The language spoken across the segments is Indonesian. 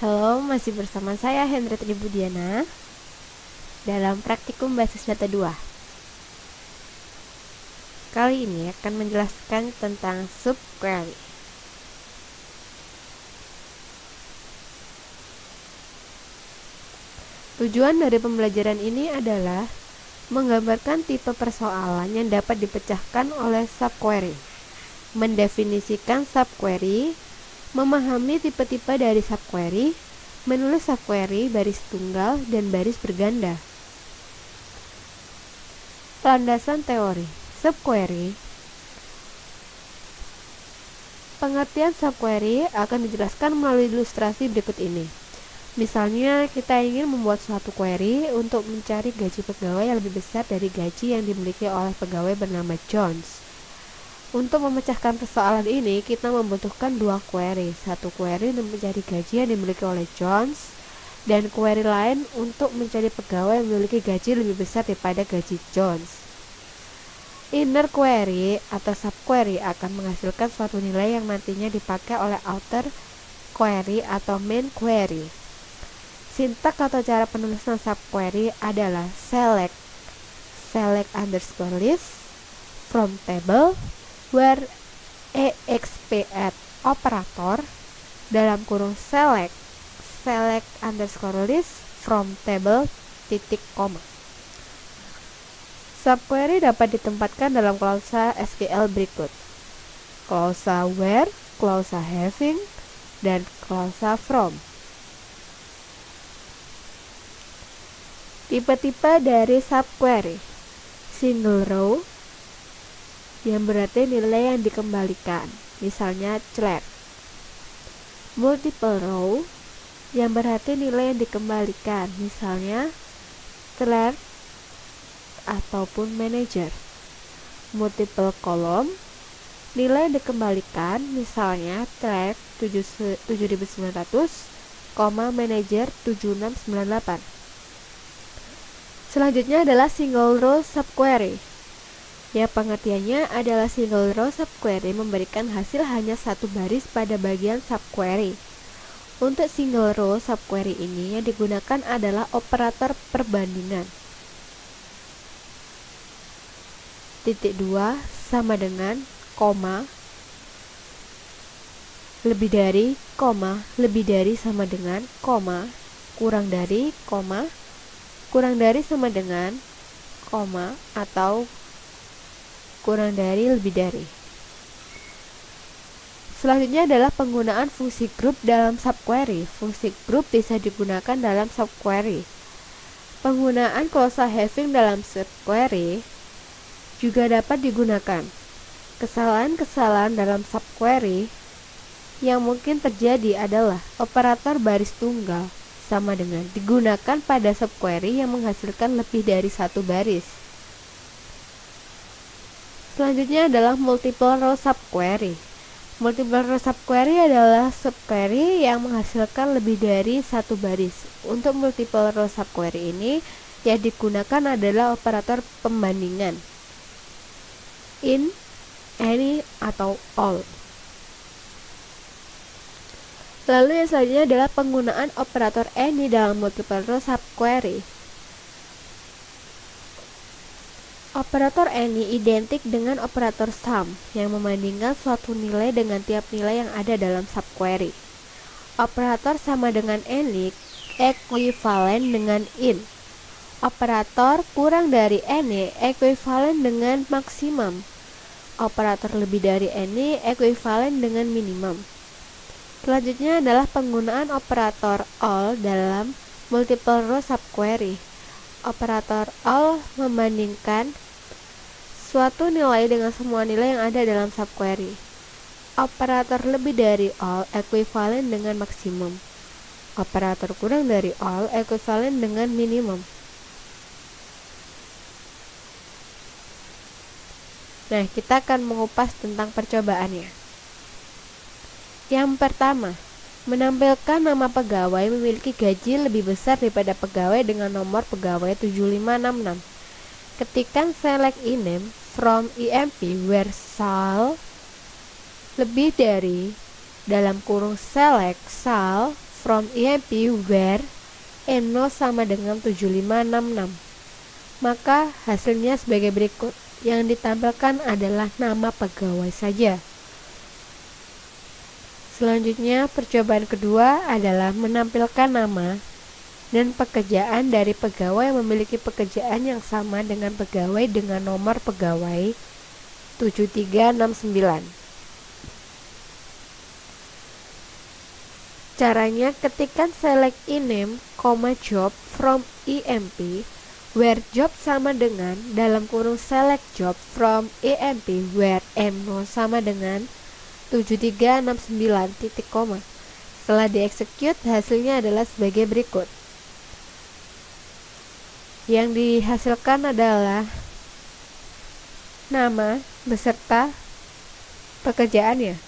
Halo, masih bersama saya Hendra Tribudiana dalam praktikum basis data 2. Kali ini akan menjelaskan tentang subquery. Tujuan dari pembelajaran ini adalah menggambarkan tipe persoalan yang dapat dipecahkan oleh subquery, mendefinisikan subquery, memahami tipe-tipe dari subquery, menulis subquery baris tunggal dan baris berganda. Landasan teori subquery. Pengertian subquery akan dijelaskan melalui ilustrasi berikut ini. Misalnya, kita ingin membuat suatu query untuk mencari gaji pegawai yang lebih besar dari gaji yang dimiliki oleh pegawai bernama Jones. Untuk memecahkan persoalan ini, kita membutuhkan dua query. Satu query untuk mencari gaji yang dimiliki oleh Jones, dan query lain untuk mencari pegawai yang memiliki gaji lebih besar daripada gaji Jones. Inner query atau subquery akan menghasilkan suatu nilai yang nantinya dipakai oleh outer query atau main query. Sintak atau cara penulisan subquery adalah select _list from table where exp operator dalam kurung select _list from table titik koma. Subquery dapat ditempatkan dalam klausa SQL berikut: klausa where, klausa having, dan klausa from. Tipe-tipe dari subquery: single row, yang berarti nilai yang dikembalikan, misalnya celeb. Multiple row, yang berarti nilai yang dikembalikan, misalnya clerk ataupun manager. Multiple column, nilai yang dikembalikan, misalnya clerk 7900, manager 7698. Selanjutnya adalah single row subquery. Ya, pengertiannya adalah single row subquery memberikan hasil hanya satu baris pada bagian subquery. Untuk single row subquery ini yang digunakan adalah operator perbandingan. Titik 2 sama dengan koma, lebih dari, koma, lebih dari sama dengan, koma, kurang dari, koma, kurang dari sama dengan, koma, atau kurang dari lebih dari. Selanjutnya adalah penggunaan fungsi group dalam subquery. Fungsi group bisa digunakan dalam subquery. Penggunaan klausa having dalam subquery juga dapat digunakan. Kesalahan-kesalahan dalam subquery yang mungkin terjadi adalah operator baris tunggal sama dengan digunakan pada subquery yang menghasilkan lebih dari satu baris. Selanjutnya adalah multiple row subquery. Multiple row subquery adalah subquery yang menghasilkan lebih dari satu baris. Untuk multiple row subquery ini yang digunakan adalah operator pembandingan in, any, atau all. Lalu yang selanjutnya adalah penggunaan operator any dalam multiple row subquery. Operator any identik dengan operator sum yang membandingkan suatu nilai dengan tiap nilai yang ada dalam subquery. Operator sama dengan any ekuivalen dengan in. Operator kurang dari any ekuivalen dengan maksimum. Operator lebih dari any ekuivalen dengan minimum. Selanjutnya adalah penggunaan operator all dalam multiple row subquery. Operator all membandingkan suatu nilai dengan semua nilai yang ada dalam subquery. Operator lebih dari all ekuivalen dengan maksimum. Operator kurang dari all ekuivalen dengan minimum. Nah, kita akan mengupas tentang percobaannya. Yang pertama, menampilkan nama pegawai memiliki gaji lebih besar daripada pegawai dengan nomor pegawai 7566. Ketikkan select INAME from EMP where sal lebih dari dalam kurung select sal from EMP where N0 sama dengan 7566. Maka hasilnya sebagai berikut. Yang ditampilkan adalah nama pegawai saja. Selanjutnya, percobaan kedua adalah menampilkan nama dan pekerjaan dari pegawai yang memiliki pekerjaan yang sama dengan pegawai dengan nomor pegawai 7369. Caranya, ketikkan select name, job from EMP where job sama dengan dalam kurung select job from EMP where M0 sama dengan 7369 titik koma. Setelah dieksekut, hasilnya adalah sebagai berikut. Yang dihasilkan adalah nama beserta pekerjaannya.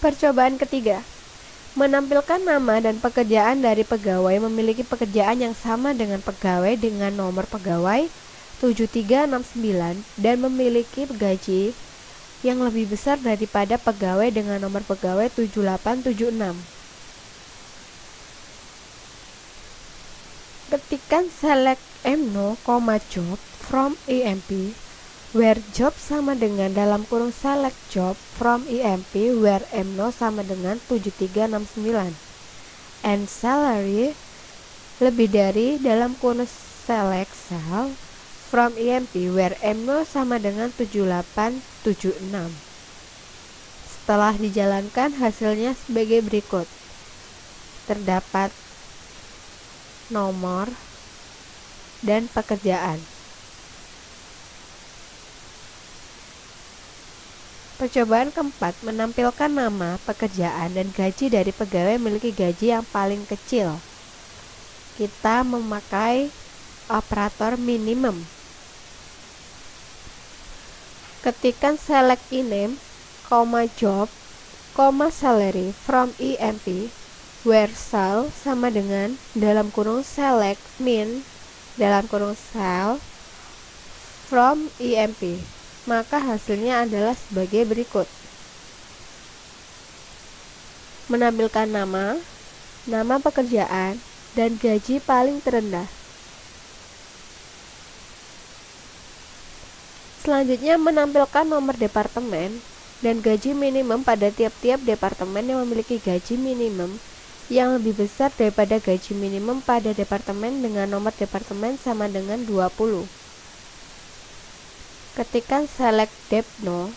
Percobaan ketiga, menampilkan nama dan pekerjaan dari pegawai memiliki pekerjaan yang sama dengan pegawai dengan nomor pegawai 7369 dan memiliki gaji yang lebih besar daripada pegawai dengan nomor pegawai 7876. Ketikkan select M0, job from EMP where job sama dengan dalam kurung select job from EMP where M0 sama dengan 7369 and salary lebih dari dalam kurung select cell from EMP where M0 sama dengan 7876. Setelah dijalankan, hasilnya sebagai berikut. Terdapat nomor dan pekerjaan. Percobaan keempat, menampilkan nama, pekerjaan, dan gaji dari pegawai memiliki gaji yang paling kecil. Kita memakai operator minimum. Ketikkan select name, job, salary from EMP where cell sama dengan dalam kurung select min dalam kurung cell from EMP. Maka hasilnya adalah sebagai berikut. Menampilkan nama pekerjaan, dan gaji paling terendah. Selanjutnya, menampilkan nomor departemen dan gaji minimum pada tiap-tiap departemen yang memiliki gaji minimum yang lebih besar daripada gaji minimum pada departemen dengan nomor departemen sama dengan 20. Ketikkan select depno,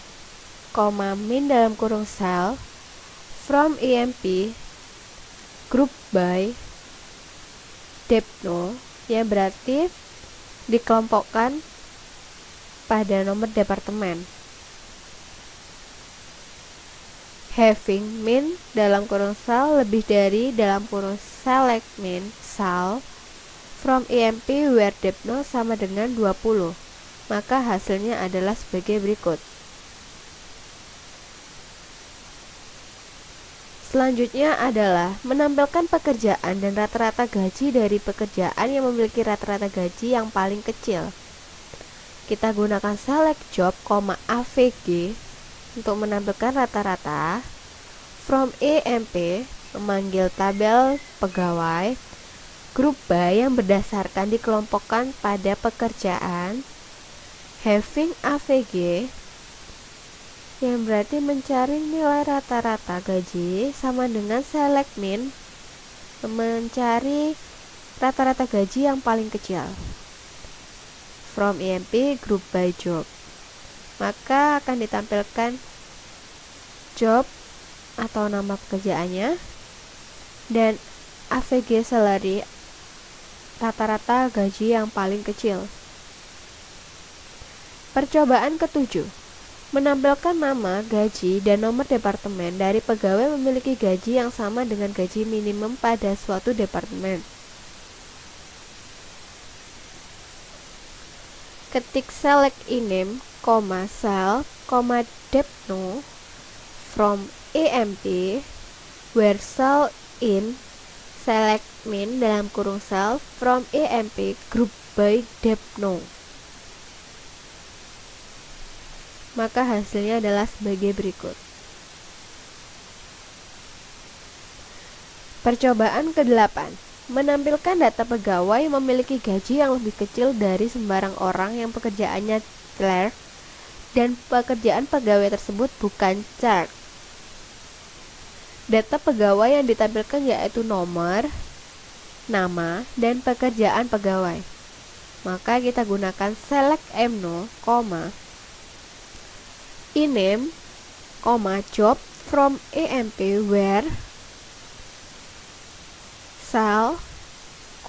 min dalam kurung cell from EMP group by depno yang berarti dikelompokkan pada nomor departemen. Having min dalam kurung cell lebih dari dalam kurung select min cell from EMP where depno sama dengan 20. Maka hasilnya adalah sebagai berikut. Selanjutnya adalah menampilkan pekerjaan dan rata-rata gaji dari pekerjaan yang memiliki rata-rata gaji yang paling kecil. Kita gunakan select job, AVG untuk menampilkan rata-rata. From EMP memanggil tabel pegawai grup by yang berdasarkan dikelompokkan pada pekerjaan. Having AVG yang berarti mencari nilai rata-rata gaji sama dengan select min mencari rata-rata gaji yang paling kecil. From EMP group by job, maka akan ditampilkan job atau nama pekerjaannya dan AVG salary rata-rata gaji yang paling kecil. Percobaan ketujuh, menampilkan nama, gaji, dan nomor departemen dari pegawai memiliki gaji yang sama dengan gaji minimum pada suatu departemen. Ketik select name, cell, depno from EMP where cell in select min dalam kurung cell from EMP group by depno. Maka hasilnya adalah sebagai berikut. Percobaan ke-8. Menampilkan data pegawai memiliki gaji yang lebih kecil dari sembarang orang yang pekerjaannya clerk dan pekerjaan pegawai tersebut bukan clerk. Data pegawai yang ditampilkan yaitu nomor, nama, dan pekerjaan pegawai. Maka kita gunakan select MNO, iname, job from EMP where cell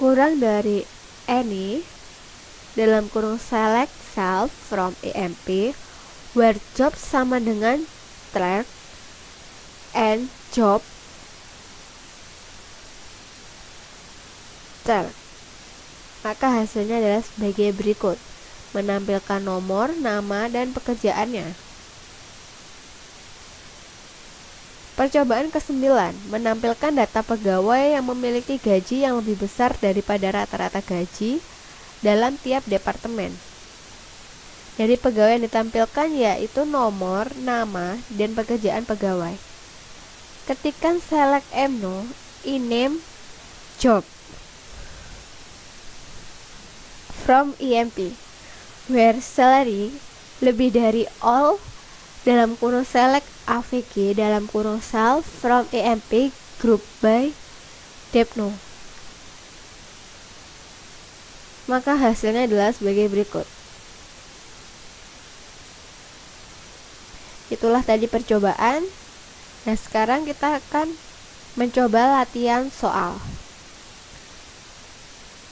kurang dari any dalam kurung select cell from EMP where job sama dengan clerk and job clerk. Maka hasilnya adalah sebagai berikut, menampilkan nomor, nama, dan pekerjaannya. Percobaan ke-9, menampilkan data pegawai yang memiliki gaji yang lebih besar daripada rata-rata gaji dalam tiap departemen. Dari pegawai yang ditampilkan yaitu nomor, nama, dan pekerjaan pegawai. Ketikkan select MNO, iname, job from EMP where salary lebih dari all dalam kurung select AVG dalam kurung cell from EMP group by Depno. Maka hasilnya adalah sebagai berikut. Itulah tadi percobaan. Nah, sekarang kita akan mencoba latihan soal.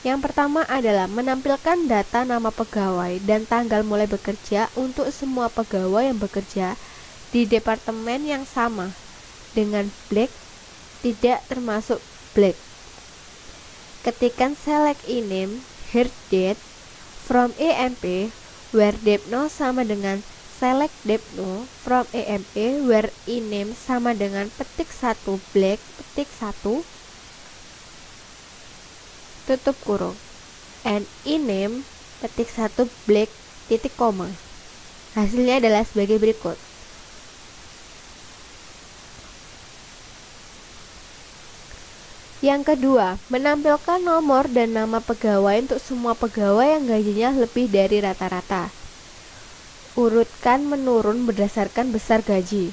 Yang pertama adalah menampilkan data nama pegawai dan tanggal mulai bekerja untuk semua pegawai yang bekerja di departemen yang sama dengan blank, tidak termasuk blank. Ketikkan select iname, here date from EMP where Depno sama dengan select Depno from EMP where iname sama dengan petik 1 blank, petik 1 tutup kurung and iname petik 1 blank titik koma. Hasilnya adalah sebagai berikut. Yang kedua, menampilkan nomor dan nama pegawai untuk semua pegawai yang gajinya lebih dari rata-rata. Urutkan menurun berdasarkan besar gaji.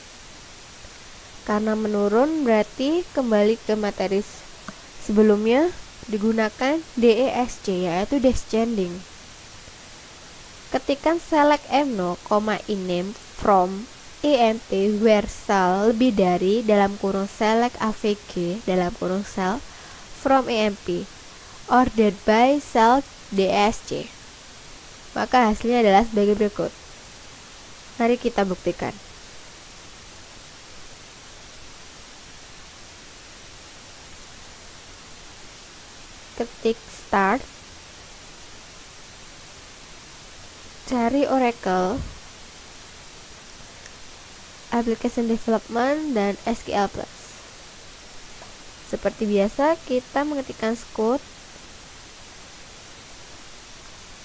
Karena menurun berarti kembali ke materi sebelumnya, digunakan DESC yaitu descending. Ketikkan select MNO, iname from EMP where cell lebih dari dalam kurung select AVG dalam kurung cell from EMP ordered by cell DESC. Maka hasilnya adalah sebagai berikut. Mari kita buktikan. Ketik start, cari Oracle, Application Development, dan SQL Plus. Seperti biasa, kita mengetikkan code,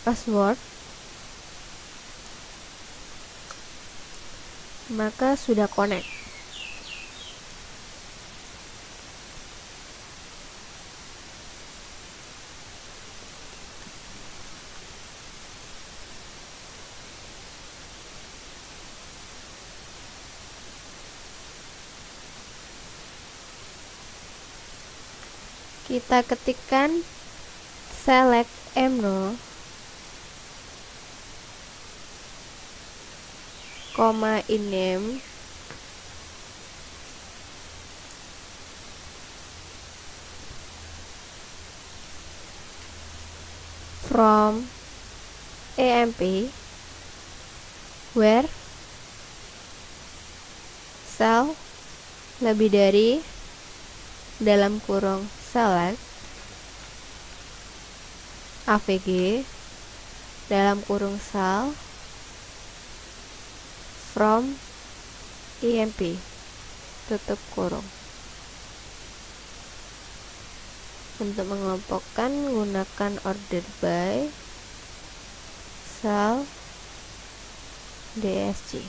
password, maka sudah connect. Kita ketikkan select MNO, iname, from EMP where cell lebih dari dalam kurung select AVG dalam kurung cell from EMP tutup kurung. Untuk mengelompokkan gunakan order by cell DSC.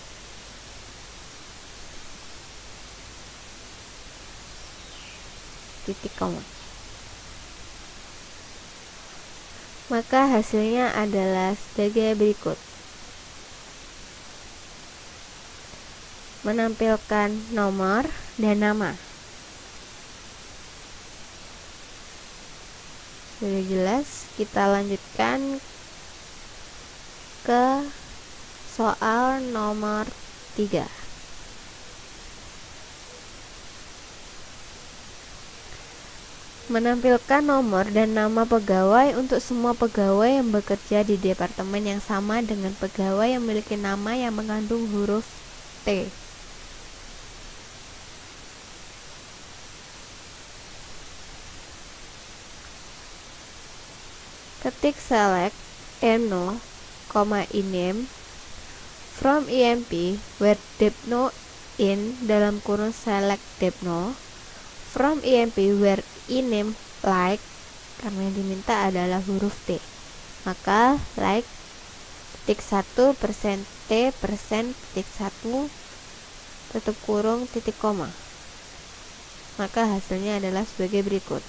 titik koma. Maka hasilnya adalah sebagai berikut. Menampilkan nomor dan nama. Sudah jelas, kita lanjutkan ke soal nomor 3. Menampilkan nomor dan nama pegawai untuk semua pegawai yang bekerja di departemen yang sama dengan pegawai yang memiliki nama yang mengandung huruf T. Ketik select emno, iname from emp where depno in dalam kurung select depno from emp where iname like, karena yang diminta adalah huruf T, maka like titik 1 persen T persen titik 1 tutup kurung titik koma. Maka hasilnya adalah sebagai berikut.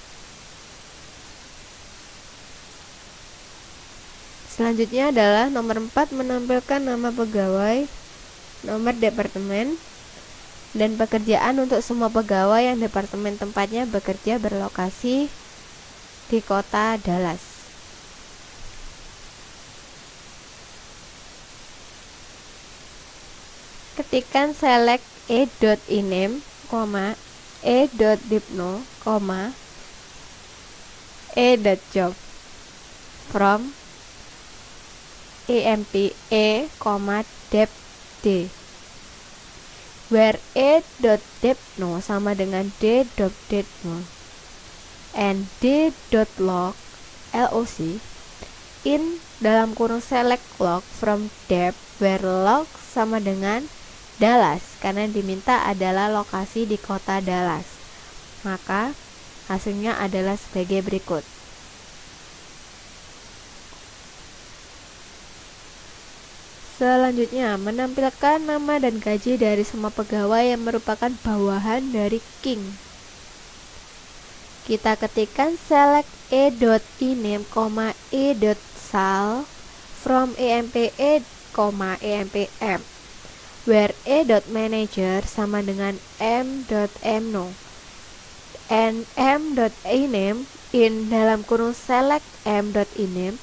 Selanjutnya adalah nomor 4, menampilkan nama pegawai, nomor departemen, dan pekerjaan untuk semua pegawai yang departemen tempatnya bekerja berlokasi di kota Dallas. Ketikkan select e.iname, e.dipno, e.job from emp dep.d where e.depno sama dengan d.depno and d.log loc in dalam kurung select log from dep where log sama dengan Dallas, karena diminta adalah lokasi di kota Dallas. Maka hasilnya adalah sebagai berikut. Selanjutnya, menampilkan nama dan gaji dari semua pegawai yang merupakan bawahan dari King. Kita ketikkan select e.iname, e.sal from emp empm where e.manager sama dengan m.mno and m.iname in dalam kurung select m.iname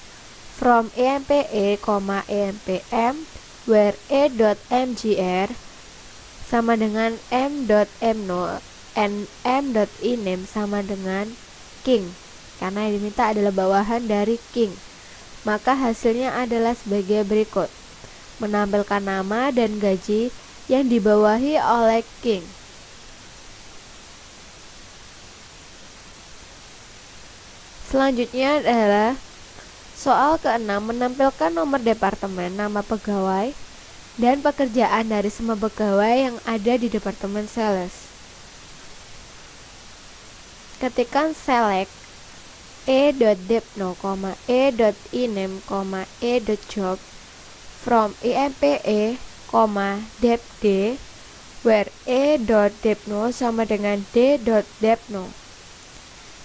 from empe, empm where e.mgr sama dengan m.mno and m.iname sama dengan King, karena yang diminta adalah bawahan dari King. Maka hasilnya adalah sebagai berikut. Menampilkan nama dan gaji yang dibawahi oleh King. Selanjutnya adalah soal ke-6, menampilkan nomor departemen, nama pegawai, dan pekerjaan dari semua pegawai yang ada di departemen sales. Ketikkan select e.depno, e.iname, e.job from empe, depd where e.depno sama dengan d.depno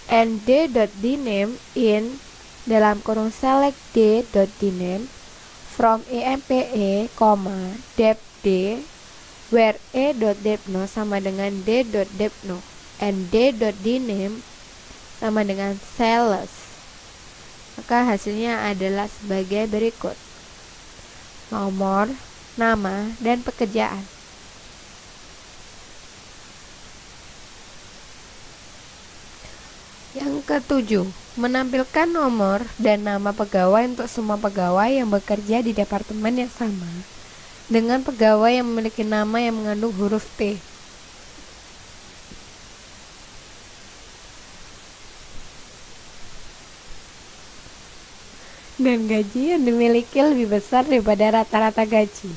and d.dname in dalam kurung select d.dname from empe, depd where e.depno sama dengan d.depno and d.dname sama dengan sales. Maka hasilnya adalah sebagai berikut. Nomor, nama, dan pekerjaan. Yang ketujuh, menampilkan nomor dan nama pegawai untuk semua pegawai yang bekerja di departemen yang sama dengan pegawai yang memiliki nama yang mengandung huruf T. Dan gaji yang dimiliki lebih besar daripada rata-rata gaji.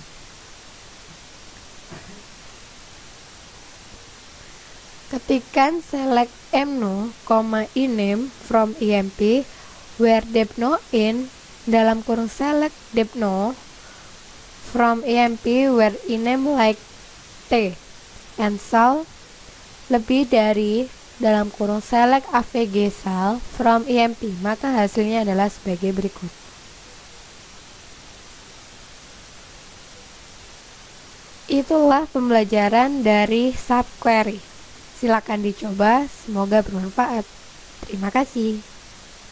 Ketikkan select emno, iname from emp where depno in dalam kurung select depno from emp where iname like T and sal lebih dari dalam kurung select AVG cell from EMP, maka hasilnya adalah sebagai berikut. Itulah pembelajaran dari subquery. Silakan dicoba, semoga bermanfaat. Terima kasih.